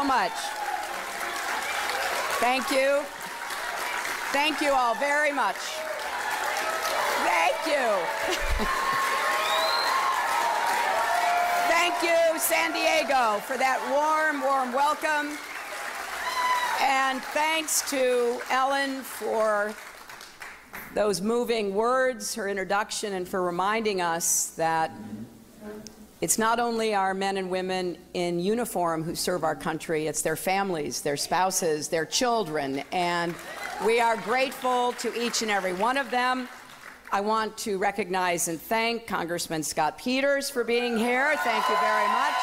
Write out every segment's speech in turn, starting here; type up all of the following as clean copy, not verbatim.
so much. Thank you. Thank you all very much. Thank you. Thank you, San Diego, for that warm, warm welcome. And thanks to Ellen for those moving words, her introduction, and for reminding us that it's not only our men and women in uniform who serve our country, it's their families, their spouses, their children, and we are grateful to each and every one of them. I want to recognize and thank Congressman Scott Peters for being here. Thank you very much.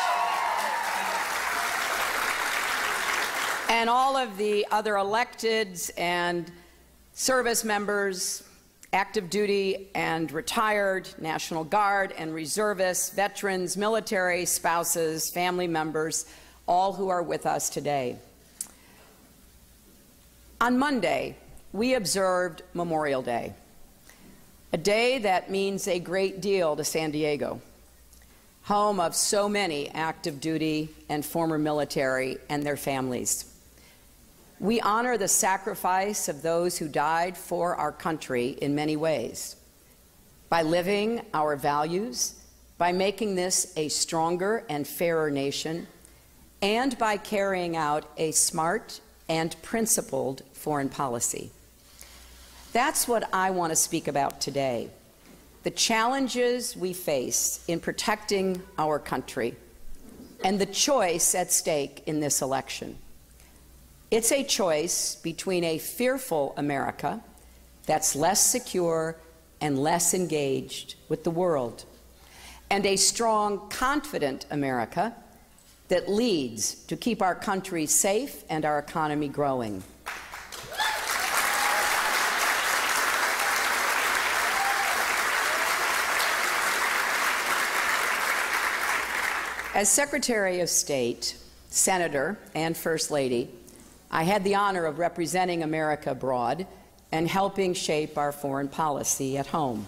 And all of the other electeds and service members, active duty and retired, National Guard and reservists, veterans, military, spouses, family members, all who are with us today. On Monday, we observed Memorial Day, a day that means a great deal to San Diego, home of so many active duty and former military and their families. We honor the sacrifice of those who died for our country in many ways, by living our values, by making this a stronger and fairer nation, and by carrying out a smart and principled foreign policy. That's what I want to speak about today, the challenges we face in protecting our country and the choice at stake in this election. It's a choice between a fearful America that's less secure and less engaged with the world, and a strong, confident America that leads to keep our country safe and our economy growing. As Secretary of State, Senator, and First Lady, I had the honor of representing America abroad and helping shape our foreign policy at home.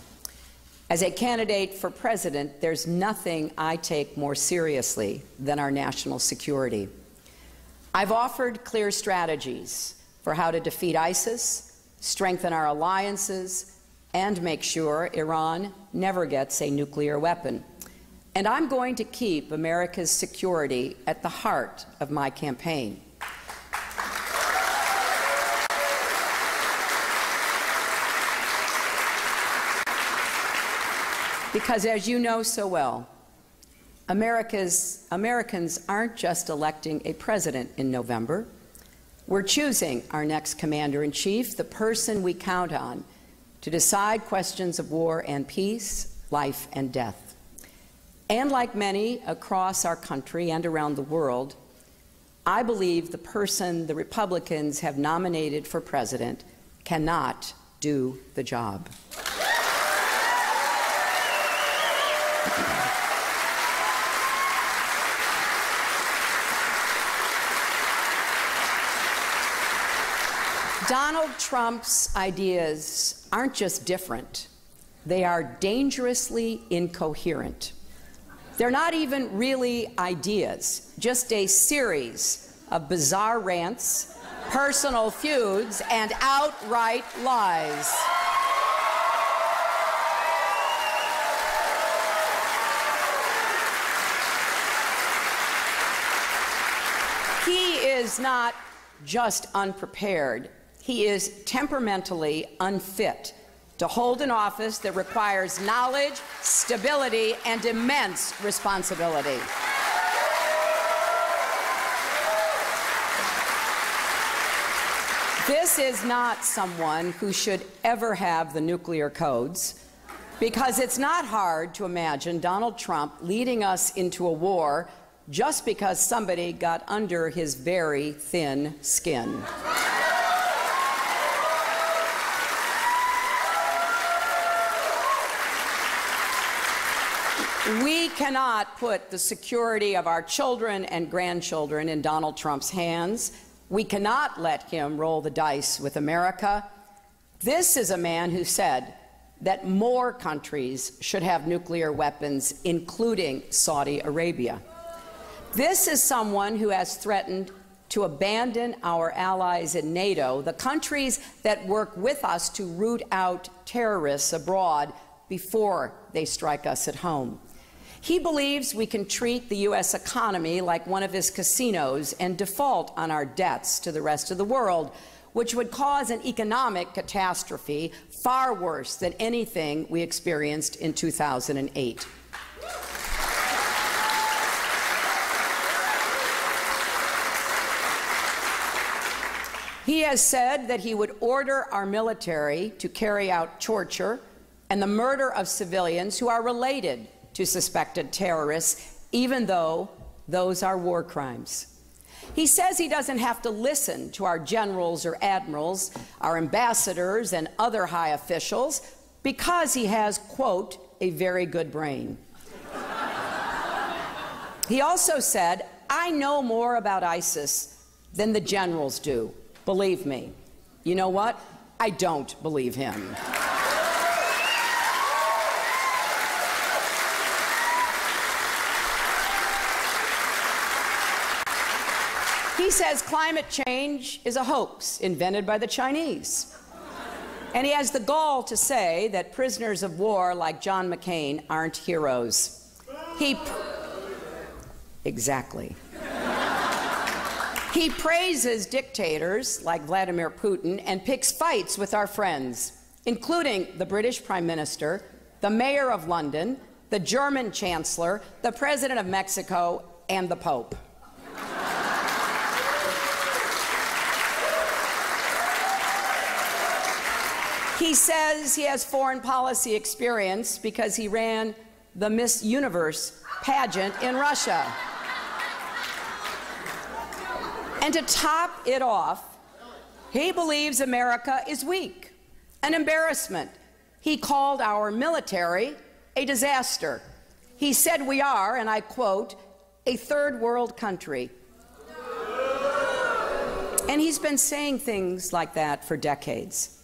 As a candidate for president, there's nothing I take more seriously than our national security. I've offered clear strategies for how to defeat ISIS, strengthen our alliances, and make sure Iran never gets a nuclear weapon. And I'm going to keep America's security at the heart of my campaign. Because as you know so well, Americans aren't just electing a president in November. We're choosing our next commander-in-chief, the person we count on to decide questions of war and peace, life and death. And like many across our country and around the world, I believe the person the Republicans have nominated for president cannot do the job. Donald Trump's ideas aren't just different, they are dangerously incoherent. They're not even really ideas, just a series of bizarre rants, personal feuds, and outright lies. He is not just unprepared. He is temperamentally unfit to hold an office that requires knowledge, stability, and immense responsibility. This is not someone who should ever have the nuclear codes, because it's not hard to imagine Donald Trump leading us into a war just because somebody got under his very thin skin. We cannot put the security of our children and grandchildren in Donald Trump's hands. We cannot let him roll the dice with America. This is a man who said that more countries should have nuclear weapons, including Saudi Arabia. This is someone who has threatened to abandon our allies in NATO, the countries that work with us to root out terrorists abroad before they strike us at home. He believes we can treat the U.S. economy like one of his casinos and default on our debts to the rest of the world, which would cause an economic catastrophe far worse than anything we experienced in 2008. He has said that he would order our military to carry out torture and the murder of civilians who are related to suspected terrorists, even though those are war crimes. He says he doesn't have to listen to our generals or admirals, our ambassadors and other high officials, because he has, quote, a very good brain. He also said, I know more about ISIS than the generals do. Believe me. You know what? I don't believe him. He says climate change is a hoax invented by the Chinese. And he has the gall to say that prisoners of war like John McCain aren't heroes. Exactly. He praises dictators like Vladimir Putin and picks fights with our friends, including the British Prime Minister, the Mayor of London, the German Chancellor, the President of Mexico, and the Pope. He says he has foreign policy experience because he ran the Miss Universe pageant in Russia. And to top it off, he believes America is weak, an embarrassment. He called our military a disaster. He said we are, and I quote, a third world country. And he's been saying things like that for decades.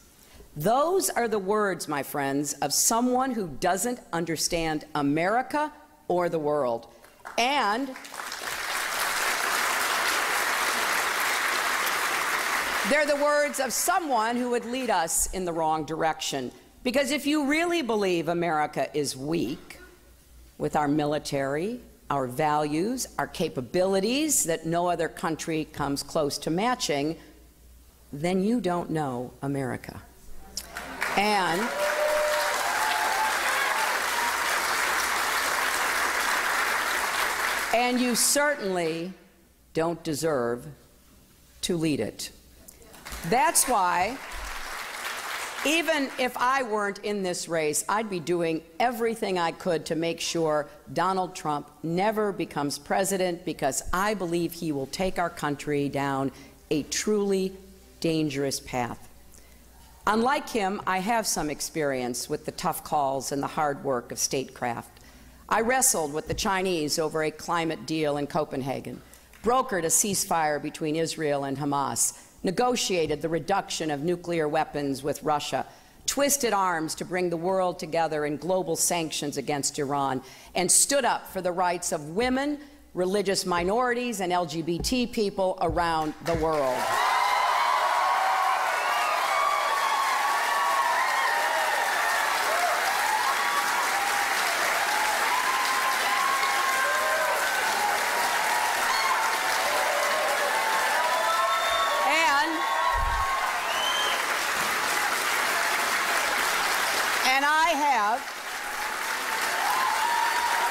Those are the words, my friends, of someone who doesn't understand America or the world. And they're the words of someone who would lead us in the wrong direction. Because if you really believe America is weak, with our military, our values, our capabilities that no other country comes close to matching, then you don't know America. And you certainly don't deserve to lead it. That's why, even if I weren't in this race, I'd be doing everything I could to make sure Donald Trump never becomes president, because I believe he will take our country down a truly dangerous path. Unlike him, I have some experience with the tough calls and the hard work of statecraft. I wrestled with the Chinese over a climate deal in Copenhagen, brokered a ceasefire between Israel and Hamas, negotiated the reduction of nuclear weapons with Russia, twisted arms to bring the world together in global sanctions against Iran, and stood up for the rights of women, religious minorities, and LGBT people around the world.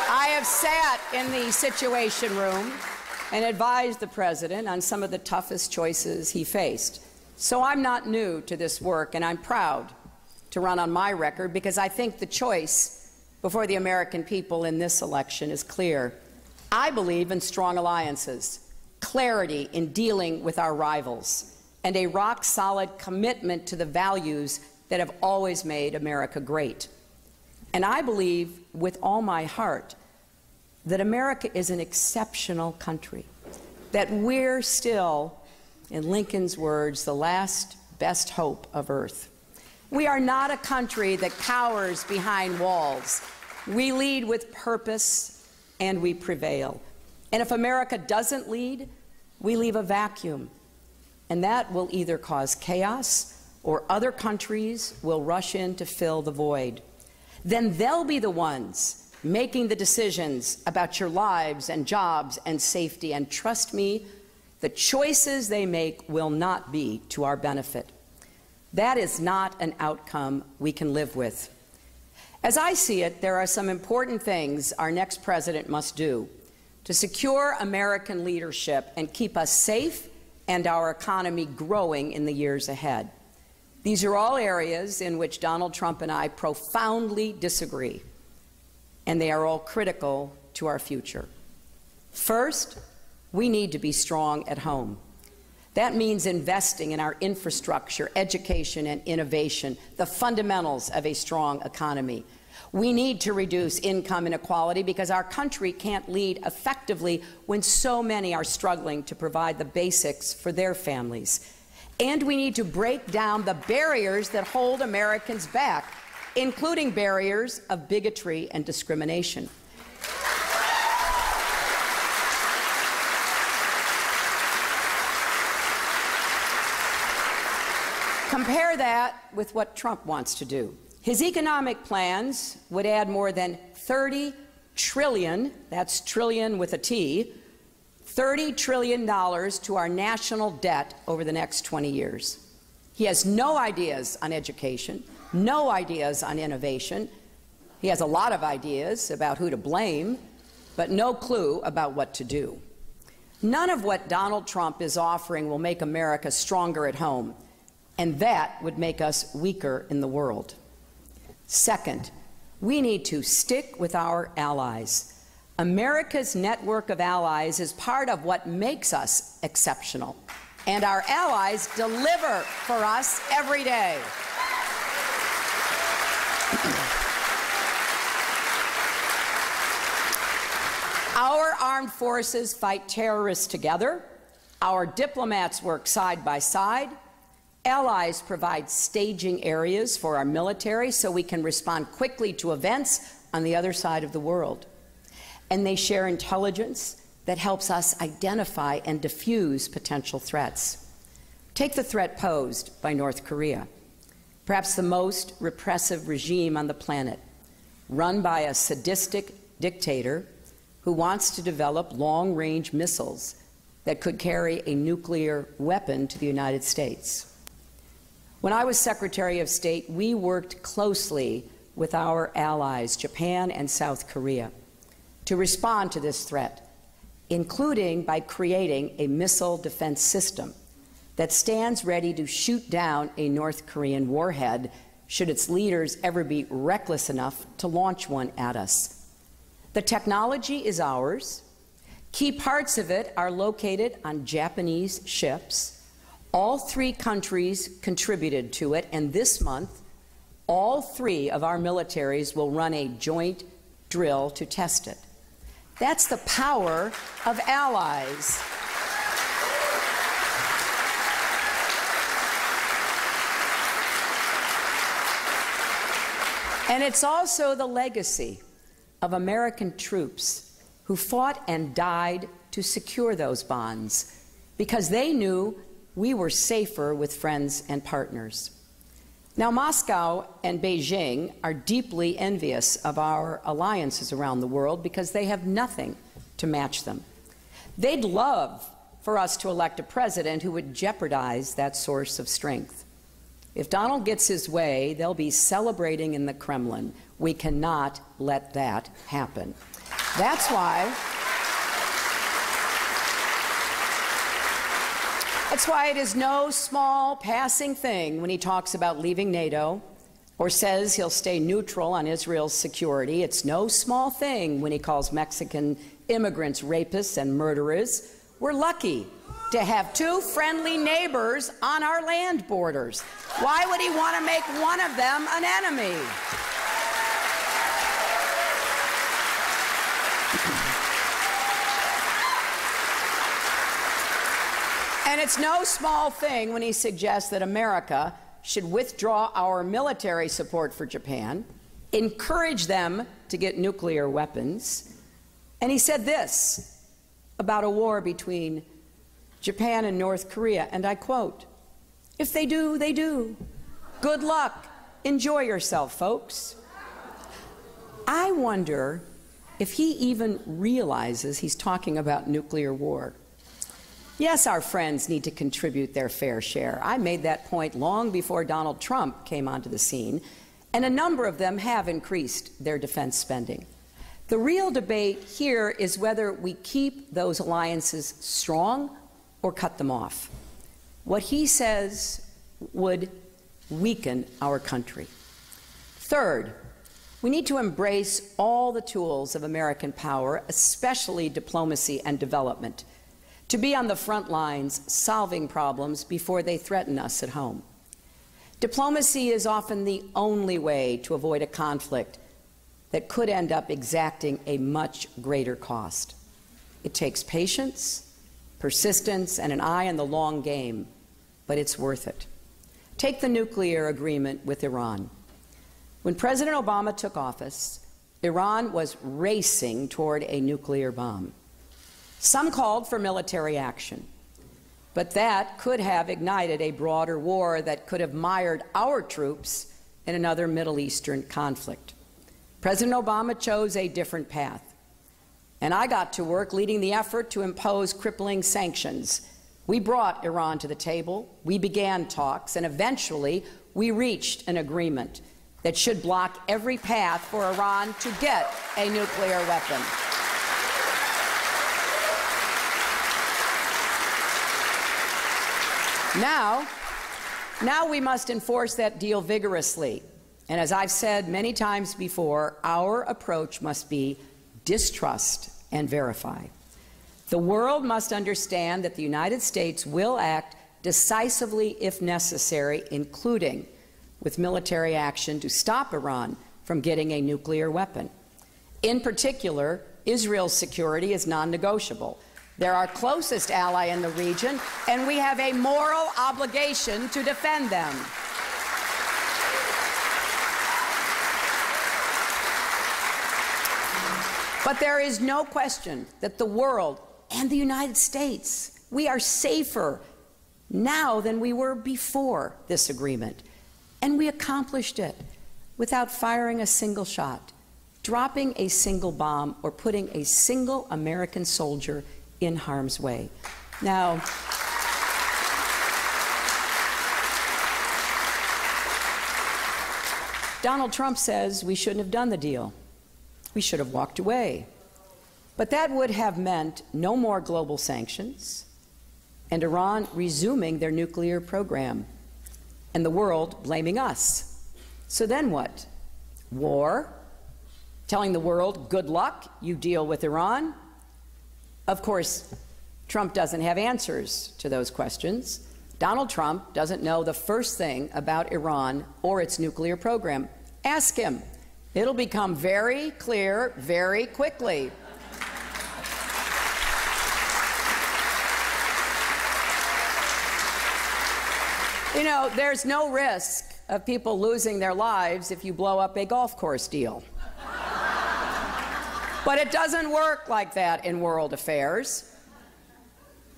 I have sat in the Situation Room and advised the President on some of the toughest choices he faced. So I'm not new to this work, and I'm proud to run on my record, because I think the choice before the American people in this election is clear. I believe in strong alliances, clarity in dealing with our rivals, and a rock-solid commitment to the values that have always made America great. And I believe with all my heart that America is an exceptional country, that we're still, in Lincoln's words, the last best hope of Earth. We are not a country that cowers behind walls. We lead with purpose, and we prevail. And if America doesn't lead, we leave a vacuum, and that will either cause chaos or other countries will rush in to fill the void. Then they'll be the ones making the decisions about your lives and jobs and safety, and trust me, the choices they make will not be to our benefit. That is not an outcome we can live with. As I see it, there are some important things our next president must do to secure American leadership and keep us safe and our economy growing in the years ahead. These are all areas in which Donald Trump and I profoundly disagree, and they are all critical to our future. First, we need to be strong at home. That means investing in our infrastructure, education, and innovation, the fundamentals of a strong economy. We need to reduce income inequality because our country can't lead effectively when so many are struggling to provide the basics for their families. And we need to break down the barriers that hold Americans back, including barriers of bigotry and discrimination. Compare that with what Trump wants to do. His economic plans would add more than $30 trillion, that's trillion with a T, $30 trillion to our national debt over the next 20 years. He has no ideas on education, no ideas on innovation. He has a lot of ideas about who to blame, but no clue about what to do. None of what Donald Trump is offering will make America stronger at home, and that would make us weaker in the world. Second, we need to stick with our allies. America's network of allies is part of what makes us exceptional, and our allies deliver for us every day. Our armed forces fight terrorists together. Our diplomats work side by side. Allies provide staging areas for our military so we can respond quickly to events on the other side of the world. And they share intelligence that helps us identify and defuse potential threats. Take the threat posed by North Korea, perhaps the most repressive regime on the planet, run by a sadistic dictator who wants to develop long-range missiles that could carry a nuclear weapon to the United States. When I was Secretary of State, we worked closely with our allies, Japan and South Korea, to respond to this threat, including by creating a missile defense system that stands ready to shoot down a North Korean warhead should its leaders ever be reckless enough to launch one at us. The technology is ours. Key parts of it are located on Japanese ships. All three countries contributed to it, and this month, all three of our militaries will run a joint drill to test it. That's the power of allies. And it's also the legacy of American troops who fought and died to secure those bonds because they knew we were safer with friends and partners. Now, Moscow and Beijing are deeply envious of our alliances around the world because they have nothing to match them. They'd love for us to elect a president who would jeopardize that source of strength. If Donald gets his way, they'll be celebrating in the Kremlin. We cannot let that happen. That's why it is no small passing thing when he talks about leaving NATO or says he'll stay neutral on Israel's security. It's no small thing when he calls Mexican immigrants rapists and murderers. We're lucky to have two friendly neighbors on our land borders. Why would he want to make one of them an enemy? And it's no small thing when he suggests that America should withdraw our military support for Japan, encourage them to get nuclear weapons. And he said this about a war between Japan and North Korea, and I quote, "If they do, they do. Good luck. Enjoy yourself, folks." I wonder if he even realizes he's talking about nuclear war. Yes, our friends need to contribute their fair share. I made that point long before Donald Trump came onto the scene, and a number of them have increased their defense spending. The real debate here is whether we keep those alliances strong or cut them off. What he says would weaken our country. Third, we need to embrace all the tools of American power, especially diplomacy and development, to be on the front lines solving problems before they threaten us at home. Diplomacy is often the only way to avoid a conflict that could end up exacting a much greater cost. It takes patience, persistence, and an eye on the long game, but it's worth it. Take the nuclear agreement with Iran. When President Obama took office, Iran was racing toward a nuclear bomb. Some called for military action, but that could have ignited a broader war that could have mired our troops in another Middle Eastern conflict. President Obama chose a different path, and I got to work leading the effort to impose crippling sanctions. We brought Iran to the table, we began talks, and eventually we reached an agreement that should block every path for Iran to get a nuclear weapon. Now we must enforce that deal vigorously. And as I've said many times before, our approach must be distrust and verify. The world must understand that the United States will act decisively if necessary, including with military action to stop Iran from getting a nuclear weapon. In particular, Israel's security is non-negotiable. They're our closest ally in the region, and we have a moral obligation to defend them. But there is no question that the world and the United States, we are safer now than we were before this agreement. And we accomplished it without firing a single shot, dropping a single bomb, or putting a single American soldier in harm's way. Now, Donald Trump says we shouldn't have done the deal. We should have walked away. But that would have meant no more global sanctions and Iran resuming their nuclear program and the world blaming us. So then what? War? Telling the world, good luck, you deal with Iran? Of course, Trump doesn't have answers to those questions. Donald Trump doesn't know the first thing about Iran or its nuclear program. Ask him. It'll become very clear very quickly. You know, there's no risk of people losing their lives if you blow up a golf course deal. But it doesn't work like that in world affairs.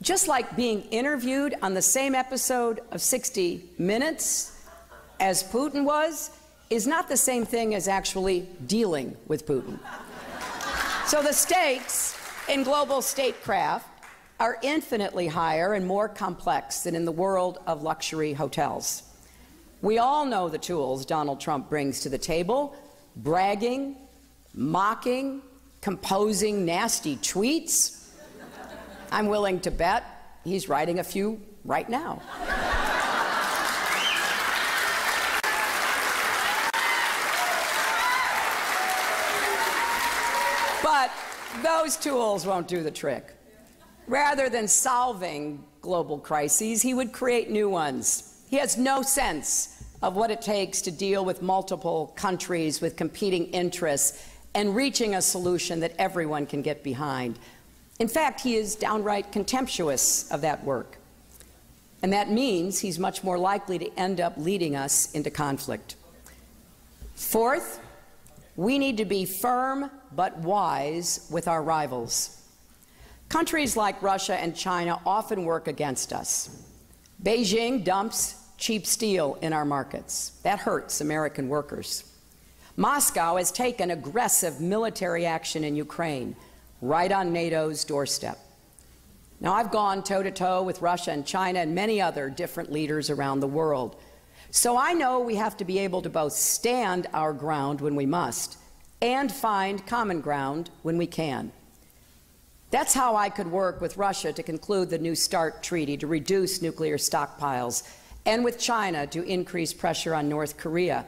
Just like being interviewed on the same episode of 60 Minutes as Putin was, is not the same thing as actually dealing with Putin. So the stakes in global statecraft are infinitely higher and more complex than in the world of luxury hotels. We all know the tools Donald Trump brings to the table: bragging, mocking, composing nasty tweets. I'm willing to bet he's writing a few right now. But those tools won't do the trick. Rather than solving global crises, he would create new ones. He has no sense of what it takes to deal with multiple countries with competing interests and reaching a solution that everyone can get behind. In fact, he is downright contemptuous of that work. And that means he's much more likely to end up leading us into conflict. Fourth, we need to be firm but wise with our rivals. Countries like Russia and China often work against us. Beijing dumps cheap steel in our markets. That hurts American workers. Moscow has taken aggressive military action in Ukraine, right on NATO's doorstep. Now, I've gone toe-to-toe with Russia and China and many other different leaders around the world. So I know we have to be able to both stand our ground when we must and find common ground when we can. That's how I could work with Russia to conclude the New START treaty to reduce nuclear stockpiles, and with China to increase pressure on North Korea.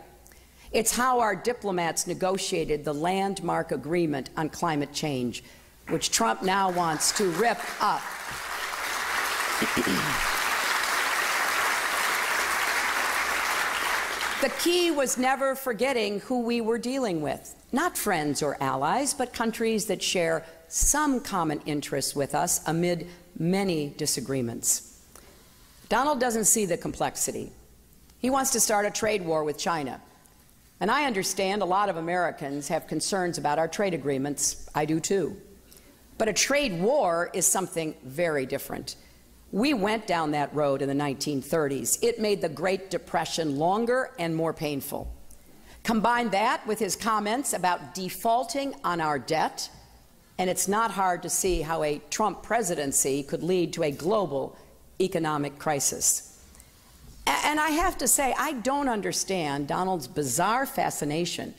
It's how our diplomats negotiated the landmark agreement on climate change, which Trump now wants to rip up. The key was never forgetting who we were dealing with. Not friends or allies, but countries that share some common interests with us amid many disagreements. Donald doesn't see the complexity. He wants to start a trade war with China. And I understand a lot of Americans have concerns about our trade agreements. I do too. But a trade war is something very different. We went down that road in the 1930s. It made the Great Depression longer and more painful. Combine that with his comments about defaulting on our debt, and it's not hard to see how a Trump presidency could lead to a global economic crisis. And I have to say, I don't understand Donald's bizarre fascination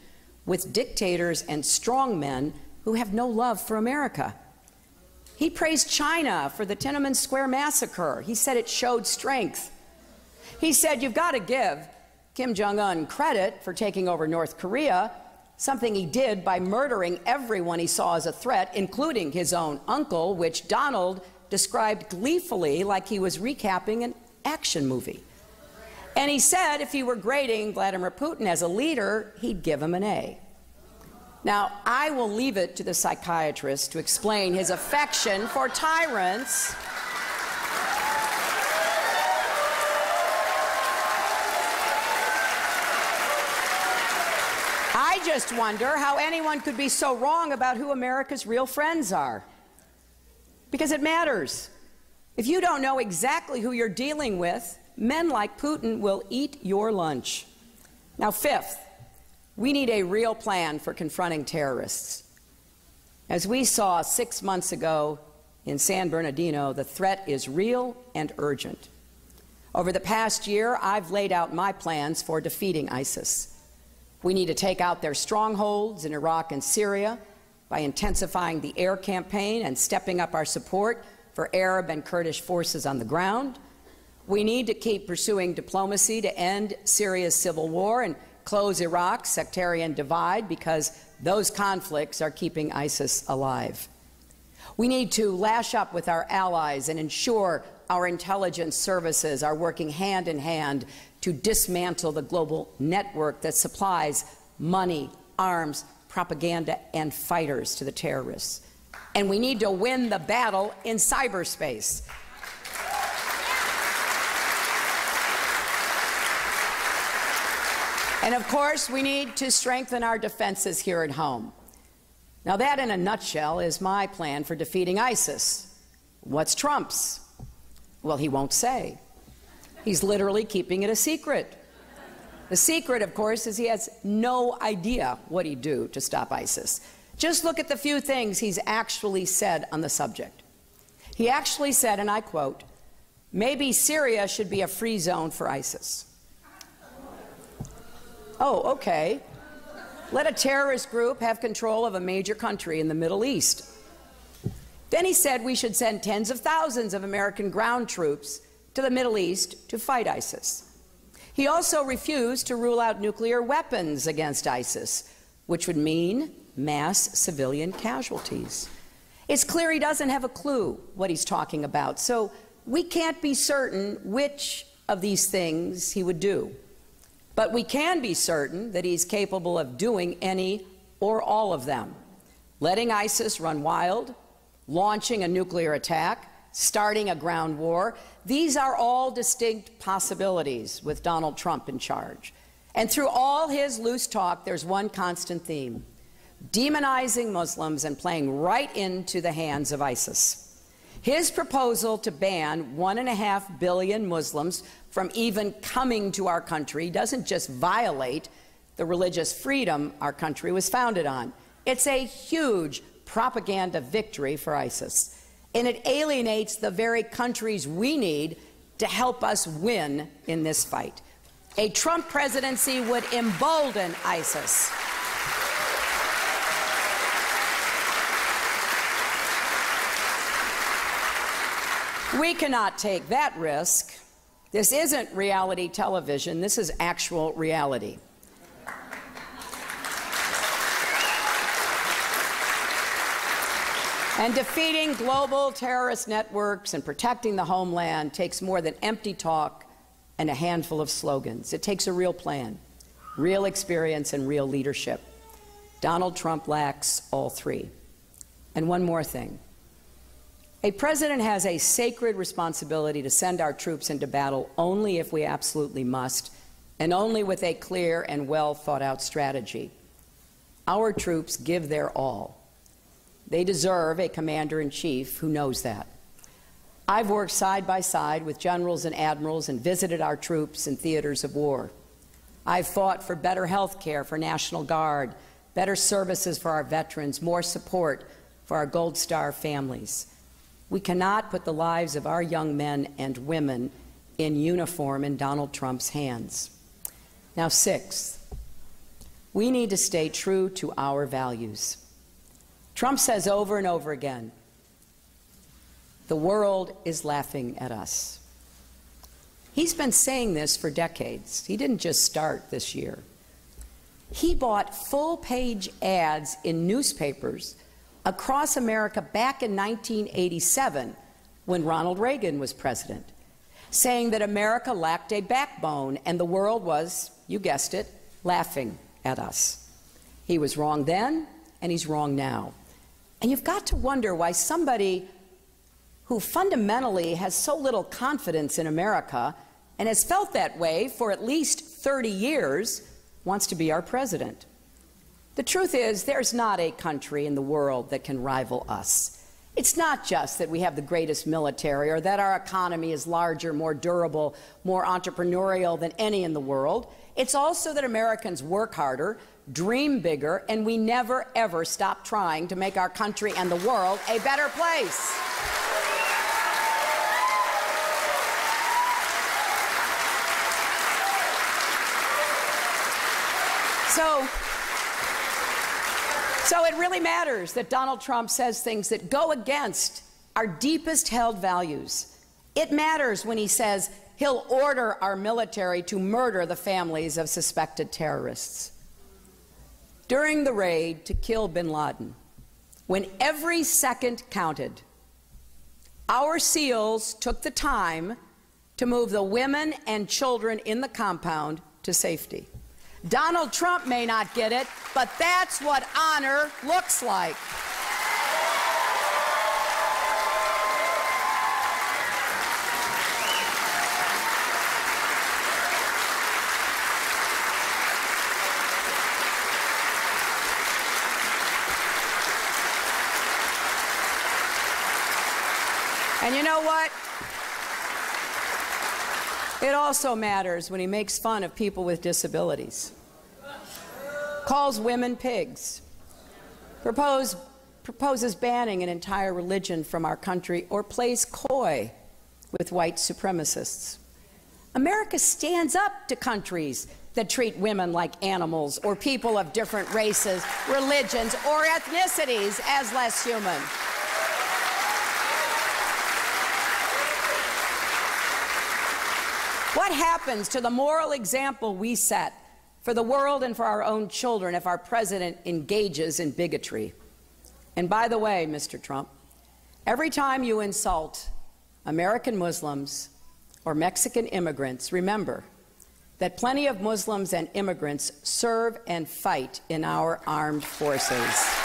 with dictators and strongmen who have no love for America. He praised China for the Tiananmen Square massacre. He said it showed strength. He said you've got to give Kim Jong-un credit for taking over North Korea, something he did by murdering everyone he saw as a threat, including his own uncle, which Donald described gleefully like he was recapping an action movie. And he said if he were grading Vladimir Putin as a leader, he'd give him an A. Now, I will leave it to the psychiatrist to explain his affection for tyrants. I just wonder how anyone could be so wrong about who America's real friends are. Because it matters. If you don't know exactly who you're dealing with, men like Putin will eat your lunch. Now, fifth, we need a real plan for confronting terrorists. As we saw 6 months ago in San Bernardino, the threat is real and urgent. Over the past year, I've laid out my plans for defeating ISIS. We need to take out their strongholds in Iraq and Syria by intensifying the air campaign and stepping up our support for Arab and Kurdish forces on the ground. We need to keep pursuing diplomacy to end Syria's civil war and close Iraq's sectarian divide, because those conflicts are keeping ISIS alive. We need to lash up with our allies and ensure our intelligence services are working hand in hand to dismantle the global network that supplies money, arms, propaganda, and fighters to the terrorists. And we need to win the battle in cyberspace. And of course, we need to strengthen our defenses here at home. Now, that in a nutshell is my plan for defeating ISIS. What's Trump's? Well, he won't say. He's literally keeping it a secret. The secret, of course, is he has no idea what he'd do to stop ISIS. Just look at the few things he's actually said on the subject. He actually said, and I quote, "Maybe Syria should be a free zone for ISIS." Oh, okay. Let a terrorist group have control of a major country in the Middle East. Then he said we should send tens of thousands of American ground troops to the Middle East to fight ISIS. He also refused to rule out nuclear weapons against ISIS, which would mean mass civilian casualties. It's clear he doesn't have a clue what he's talking about, so we can't be certain which of these things he would do. But we can be certain that he's capable of doing any or all of them. Letting ISIS run wild, launching a nuclear attack, starting a ground war. These are all distinct possibilities with Donald Trump in charge. And through all his loose talk, there's one constant theme: demonizing Muslims and playing right into the hands of ISIS. His proposal to ban 1.5 billion Muslims from even coming to our country doesn't just violate the religious freedom our country was founded on. It's a huge propaganda victory for ISIS, and it alienates the very countries we need to help us win in this fight. A Trump presidency would embolden ISIS. We cannot take that risk. This isn't reality television. This is actual reality. And defeating global terrorist networks and protecting the homeland takes more than empty talk and a handful of slogans. It takes a real plan, real experience, and real leadership. Donald Trump lacks all three. And one more thing. A president has a sacred responsibility to send our troops into battle only if we absolutely must, and only with a clear and well thought out strategy. Our troops give their all. They deserve a commander-in-chief who knows that. I've worked side by side with generals and admirals and visited our troops in theaters of war. I've fought for better health care for National Guard, better services for our veterans, more support for our Gold Star families. We cannot put the lives of our young men and women in uniform in Donald Trump's hands. Now, sixth, we need to stay true to our values. Trump says over and over again, the world is laughing at us. He's been saying this for decades. He didn't just start this year. He bought full-page ads in newspapers across America back in 1987 when Ronald Reagan was president, saying that America lacked a backbone and the world was, you guessed it, laughing at us. He was wrong then, and he's wrong now. And you've got to wonder why somebody who fundamentally has so little confidence in America and has felt that way for at least 30 years wants to be our president. The truth is, there's not a country in the world that can rival us. It's not just that we have the greatest military or that our economy is larger, more durable, more entrepreneurial than any in the world. It's also that Americans work harder, dream bigger, and we never, ever stop trying to make our country and the world a better place. So it really matters that Donald Trump says things that go against our deepest held values. It matters when he says he'll order our military to murder the families of suspected terrorists. During the raid to kill bin Laden, when every second counted, our SEALs took the time to move the women and children in the compound to safety. Donald Trump may not get it, but that's what honor looks like. And you know what? It also matters when he makes fun of people with disabilities, calls women pigs, proposes banning an entire religion from our country, or plays coy with white supremacists. America stands up to countries that treat women like animals or people of different races, religions, or ethnicities as less human. What happens to the moral example we set for the world and for our own children if our president engages in bigotry? And by the way, Mr. Trump, every time you insult American Muslims or Mexican immigrants, remember that plenty of Muslims and immigrants serve and fight in our armed forces.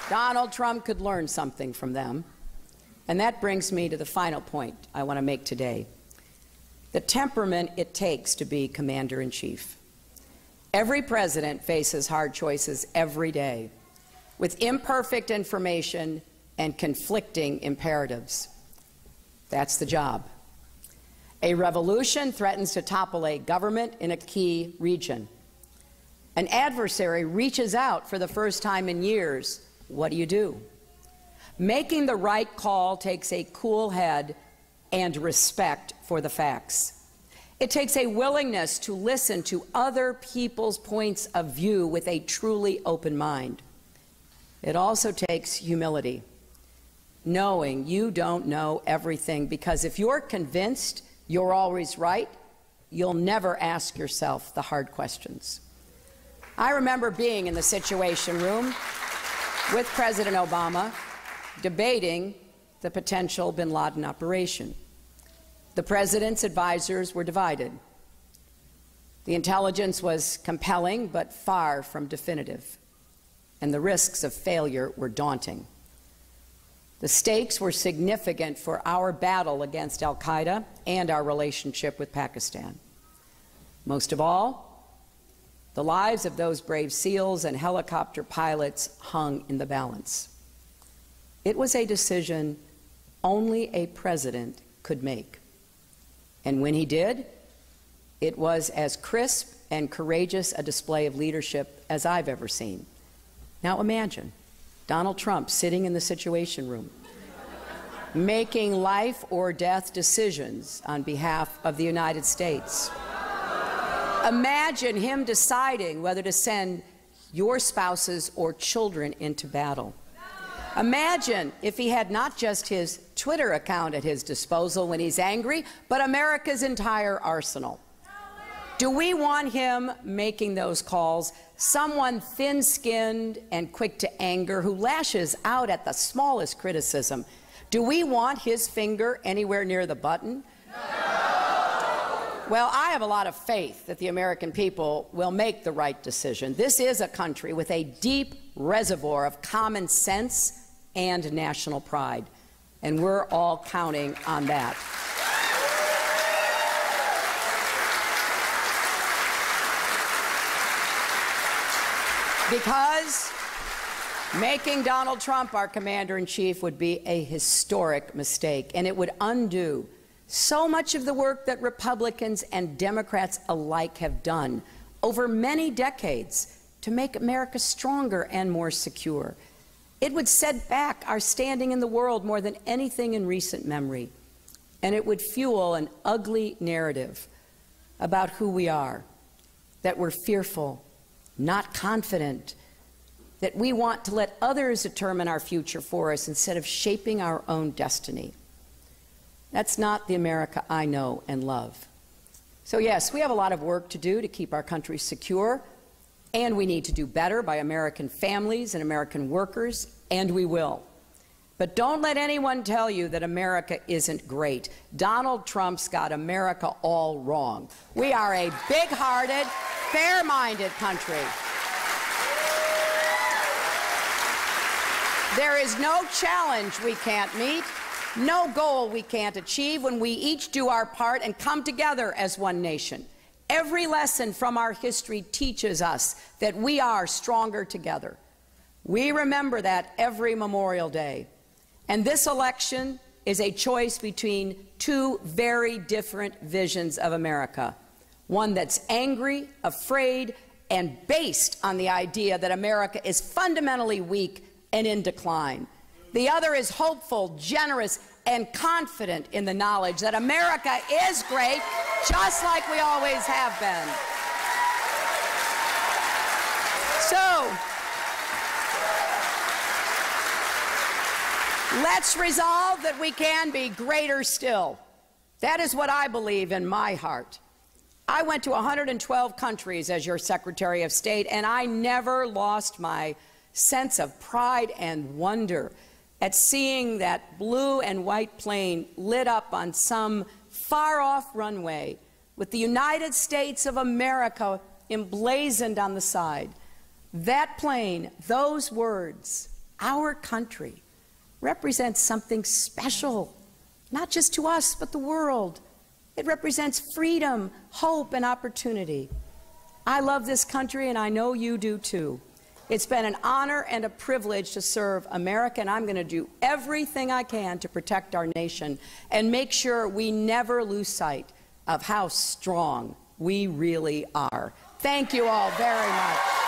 Donald Trump could learn something from them. And that brings me to the final point I want to make today: the temperament it takes to be commander-in-chief. Every president faces hard choices every day, with imperfect information and conflicting imperatives. That's the job. A revolution threatens to topple a government in a key region. An adversary reaches out for the first time in years. What do? Making the right call takes a cool head and respect for the facts. It takes a willingness to listen to other people's points of view with a truly open mind. It also takes humility, knowing you don't know everything, because if you're convinced you're always right, you'll never ask yourself the hard questions. I remember being in the Situation Room with President Obama, debating the potential bin Laden operation. The president's advisors were divided. The intelligence was compelling but far from definitive, and the risks of failure were daunting. The stakes were significant for our battle against al-Qaeda and our relationship with Pakistan. Most of all, the lives of those brave SEALs and helicopter pilots hung in the balance. It was a decision only a president could make. And when he did, it was as crisp and courageous a display of leadership as I've ever seen. Now imagine Donald Trump sitting in the Situation Room, making life or death decisions on behalf of the United States. Imagine him deciding whether to send your spouses or children into battle. Imagine if he had not just his Twitter account at his disposal when he's angry, but America's entire arsenal. Do we want him making those calls? Someone thin-skinned and quick to anger who lashes out at the smallest criticism. Do we want his finger anywhere near the button? Well, I have a lot of faith that the American people will make the right decision. This is a country with a deep reservoir of common sense and national pride, and we're all counting on that. Because making Donald Trump our commander-in-chief would be a historic mistake, and it would undo so much of the work that Republicans and Democrats alike have done over many decades to make America stronger and more secure. It would set back our standing in the world more than anything in recent memory, and it would fuel an ugly narrative about who we are, that we're fearful, not confident, that we want to let others determine our future for us instead of shaping our own destiny. That's not the America I know and love. So yes, we have a lot of work to do to keep our country secure, and we need to do better by American families and American workers, and we will. But don't let anyone tell you that America isn't great. Donald Trump's got America all wrong. We are a big-hearted, fair-minded country. There is no challenge we can't meet, no goal we can't achieve when we each do our part and come together as one nation. Every lesson from our history teaches us that we are stronger together. We remember that every Memorial Day. And this election is a choice between two very different visions of America. One that's angry, afraid, and based on the idea that America is fundamentally weak and in decline. The other is hopeful, generous, and confident in the knowledge that America is great, just like we always have been. So, let's resolve that we can be greater still. That is what I believe in my heart. I went to 112 countries as your Secretary of State, and I never lost my sense of pride and wonder at seeing that blue and white plane lit up on some far-off runway with the United States of America emblazoned on the side. That plane, those words, our country, represents something special, not just to us, but the world. It represents freedom, hope, and opportunity. I love this country, and I know you do too. It's been an honor and a privilege to serve America, and I'm going to do everything I can to protect our nation and make sure we never lose sight of how strong we really are. Thank you all very much.